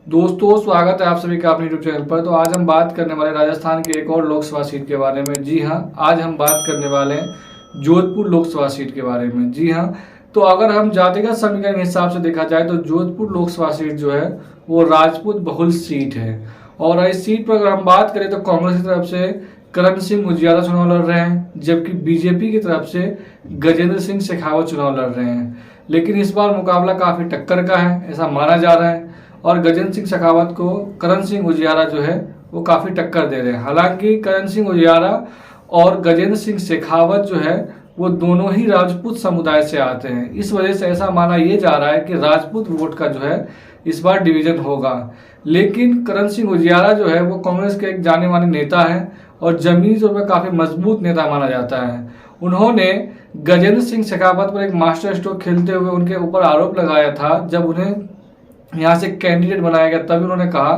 दोस्तों, स्वागत है आप सभी का अपने यूट्यूब चैनल पर। तो आज हम बात करने वाले राजस्थान की एक और लोकसभा सीट के बारे में। जी हाँ, आज हम बात करने वाले हैं जोधपुर लोकसभा सीट के बारे में। जी हाँ, तो अगर हम जातिगत समीकरण के हिसाब से देखा जाए तो जोधपुर लोकसभा सीट जो है वो राजपूत बहुल सीट है। और इस सीट पर अगर हम बात करें तो कांग्रेस की तरफ से करण सिंह उजियारा चुनाव लड़ रहे हैं, जबकि बीजेपी की तरफ से गजेंद्र सिंह शेखावत चुनाव लड़ रहे हैं। लेकिन इस बार मुकाबला काफी टक्कर का है, ऐसा माना जा रहा है। और गजेंद्र सिंह शेखावत को करण सिंह उजियारा जो है वो काफी टक्कर दे रहे हैं। हालांकि करण सिंह उजियारा और गजेंद्र सिंह शेखावत जो है वो दोनों ही राजपूत समुदाय से आते हैं। इस वजह से ऐसा माना यह जा रहा है कि राजपूत वोट का जो है इस बार डिवीजन होगा। लेकिन करण सिंह उजियारा जो है वो कांग्रेस के एक जाने माने नेता है और जमीनी तौर पर काफी मजबूत नेता माना जाता है। उन्होंने गजेंद्र सिंह शेखावत पर एक मास्टर स्ट्रोक खेलते हुए उनके ऊपर आरोप लगाया था। जब उन्हें यहाँ से कैंडिडेट बनाया गया तभी उन्होंने कहा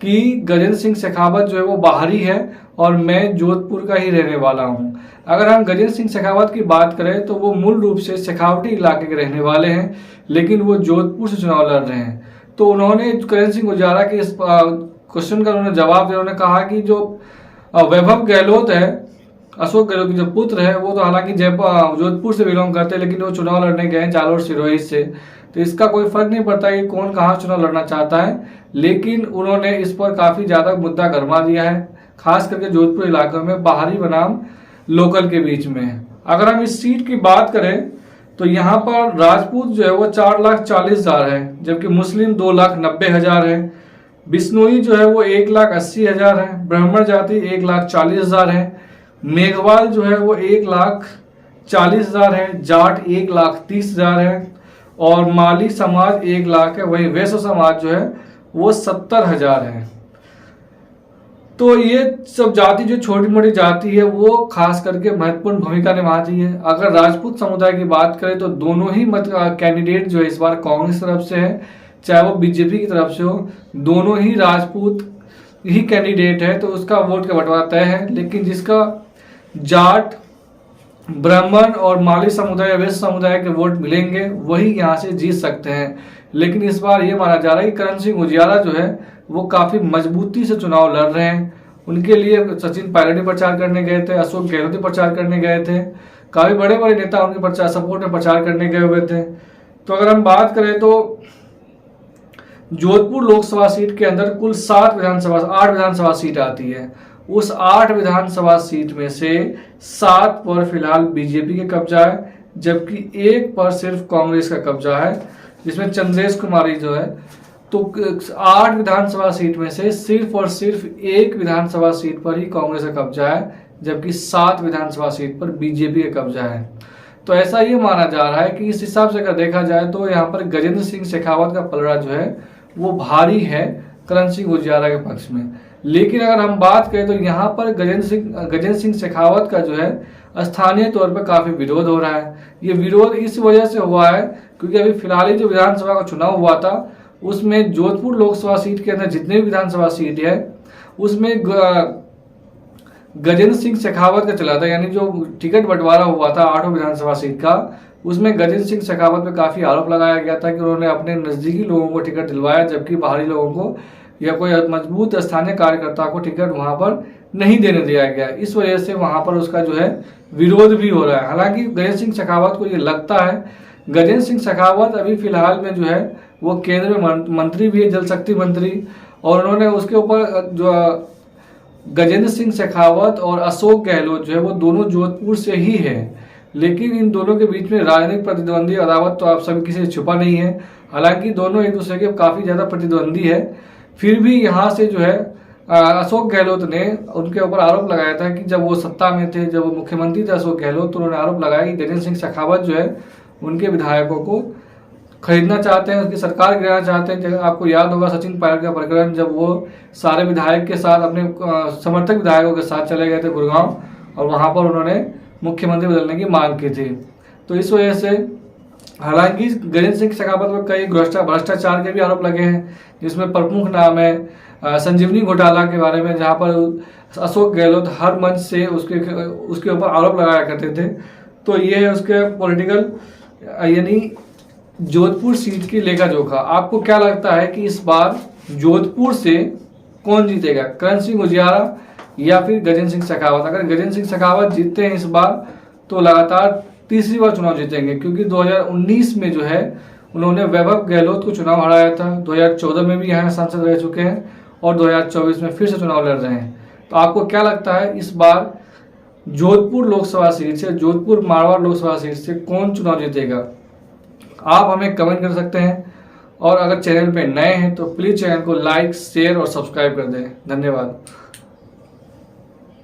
कि गजेंद्र सिंह शेखावत जो है वो बाहरी है और मैं जोधपुर का ही रहने वाला हूँ। अगर हम गजेंद्र सिंह शेखावत की बात करें तो वो मूल रूप से शेखावटी इलाके के रहने वाले हैं, लेकिन वो जोधपुर से चुनाव लड़ रहे हैं। तो उन्होंने करण सिंह उजियारा के इस क्वेश्चन का उन्होंने जवाब दिया। उन्होंने कहा कि जो वैभव गहलोत है, अशोक गहलोत के जो पुत्र है, वो तो हालांकि जयपुर जोधपुर से बिलोंग करते हैं, लेकिन वो चुनाव लड़ने गए हैं जालोर सिरोही से। तो इसका कोई फर्क नहीं पड़ता कि कौन कहाँ चुनाव लड़ना चाहता है, लेकिन उन्होंने इस पर काफी ज्यादा मुद्दा गरमा दिया है, खास करके जोधपुर इलाके में बाहरी बनाम लोकल के बीच में। अगर हम इस सीट की बात करें तो यहाँ पर राजपूत जो है वो 4,40,000 है, जबकि मुस्लिम 2,90,000 है। बिश्नोई जो है वो 1,80,000 है। ब्राह्मण जाति 1,40,000 है। मेघवाल जो है वो 1,40,000 है। जाट 1,30,000 है और माली समाज 1,00,000 है। वही वैश्य समाज जो है वो 70,000 है। तो ये सब जाति जो छोटी मोटी जाति है वो खास करके महत्वपूर्ण भूमिका निभाती है। अगर राजपूत समुदाय की बात करें तो दोनों ही कैंडिडेट जो है इस बार कांग्रेस तरफ से है, चाहे वो बीजेपी की तरफ से हो, दोनों ही राजपूत ही कैंडिडेट है, तो उसका वोट का बंटवारा तय है। लेकिन जिसका जाट, ब्राह्मण और माली समुदाय, वैश्य समुदाय के वोट मिलेंगे वही यहाँ से जीत सकते हैं। लेकिन इस बार ये माना जा रहा है कि करण सिंह उजियारा जो है वो काफी मजबूती से चुनाव लड़ रहे हैं। उनके लिए सचिन पायलट भी प्रचार करने गए थे, अशोक गहलोत भी प्रचार करने गए थे, काफी बड़े बड़े नेता उनके प्रचार सपोर्ट में प्रचार करने गए हुए थे। तो अगर हम बात करें तो जोधपुर लोकसभा सीट के अंदर कुल 8 विधानसभा सीट आती है। उस 8 विधानसभा सीट में से 7 पर फिलहाल बीजेपी का कब्जा है, जबकि 1 पर सिर्फ कांग्रेस का कब्जा है, जिसमें चंद्रेश कुमारी जो है। तो 8 विधानसभा सीट में से सिर्फ और सिर्फ 1 विधानसभा सीट पर ही कांग्रेस का कब्जा है, जबकि 7 विधानसभा सीट पर बीजेपी का कब्जा है। तो ऐसा ये माना जा रहा है कि इस हिसाब से अगर देखा जाए तो यहाँ पर गजेंद्र सिंह शेखावत का पलड़ा जो है वो भारी है करण सिंह उजियारा के पक्ष में। लेकिन अगर हम बात करें तो यहाँ पर गजेंद्र सिंह शेखावत का जो है स्थानीय तौर पर काफी विरोध हो रहा है। ये विरोध इस वजह से हुआ है क्योंकि अभी फिलहाल ही जो विधानसभा का चुनाव हुआ था उसमें जोधपुर लोकसभा सीट के अंदर जितने भी विधानसभा सीट है उसमें गजेंद्र सिंह शेखावत का चला था, यानी जो टिकट बंटवारा हुआ था 8 विधानसभा सीट का, उसमें गजेंद्र सिंह शेखावत पे काफी आरोप लगाया गया था कि उन्होंने अपने नजदीकी लोगों को टिकट दिलवाया, जबकि बाहरी लोगों को या कोई मजबूत स्थानीय कार्यकर्ता को टिकट वहां पर नहीं देने दिया गया। इस वजह से वहां पर उसका जो है विरोध भी हो रहा है। हालांकि गजेंद्र सिंह शेखावत को ये लगता है, गजेंद्र सिंह शेखावत अभी फिलहाल में जो है वो केंद्र में मंत्री भी है, जल शक्ति मंत्री, और उन्होंने उसके ऊपर जो गजेंद्र सिंह शेखावत और अशोक गहलोत जो है वो दोनों जोधपुर से ही है। लेकिन इन दोनों के बीच में राजनीतिक प्रतिद्वंदी अदावत तो आप सभी किसी से छुपा नहीं है। हालांकि दोनों एक दूसरे के काफी ज्यादा प्रतिद्वंदी है, फिर भी यहाँ से जो है अशोक गहलोत ने उनके ऊपर आरोप लगाया था कि जब वो सत्ता में थे, जब वो मुख्यमंत्री थे अशोक गहलोत, तो उन्होंने आरोप लगाया कि गजेंद्र सिंह शेखावत जो है उनके विधायकों को खरीदना चाहते हैं, उसकी सरकार गिराना चाहते हैं। आपको याद होगा सचिन पायलट का प्रकरण, जब वो सारे विधायक के साथ अपने समर्थक विधायकों के साथ चले गए थे गुड़गांव और वहां पर उन्होंने मुख्यमंत्री बदलने की मांग की थी। तो इस वजह से हालांकि गजेंद्र सिंह शेखावत पर कई भ्रष्टाचार के भी आरोप लगे हैं, जिसमें प्रमुख नाम है संजीवनी घोटाला के बारे में, जहां पर अशोक गहलोत हर मंच से उसके ऊपर आरोप लगाया करते थे। तो ये है उसके पॉलिटिकल यानी जोधपुर सीट की लेखा जोखा। आपको क्या लगता है कि इस बार जोधपुर से कौन जीतेगा, करण सिंह उजियारा या फिर गजेंद्र सिंह शेखावत। अगर गजेंद्र सिंह शेखावत जीतते हैं इस बार तो लगातार तीसरी बार चुनाव जीतेंगे, क्योंकि 2019 में जो है उन्होंने वैभव गहलोत को चुनाव हराया था, 2014 में भी यहाँ सांसद रह चुके हैं और 2024 में फिर से चुनाव लड़ रहे हैं। तो आपको क्या लगता है इस बार जोधपुर लोकसभा सीट से, जोधपुर मारवाड़ लोकसभा सीट से कौन चुनाव जीतेगा? आप हमें कमेंट कर सकते हैं, और अगर चैनल पे नए हैं तो प्लीज़ चैनल को लाइक, शेयर और सब्सक्राइब कर दें। धन्यवाद।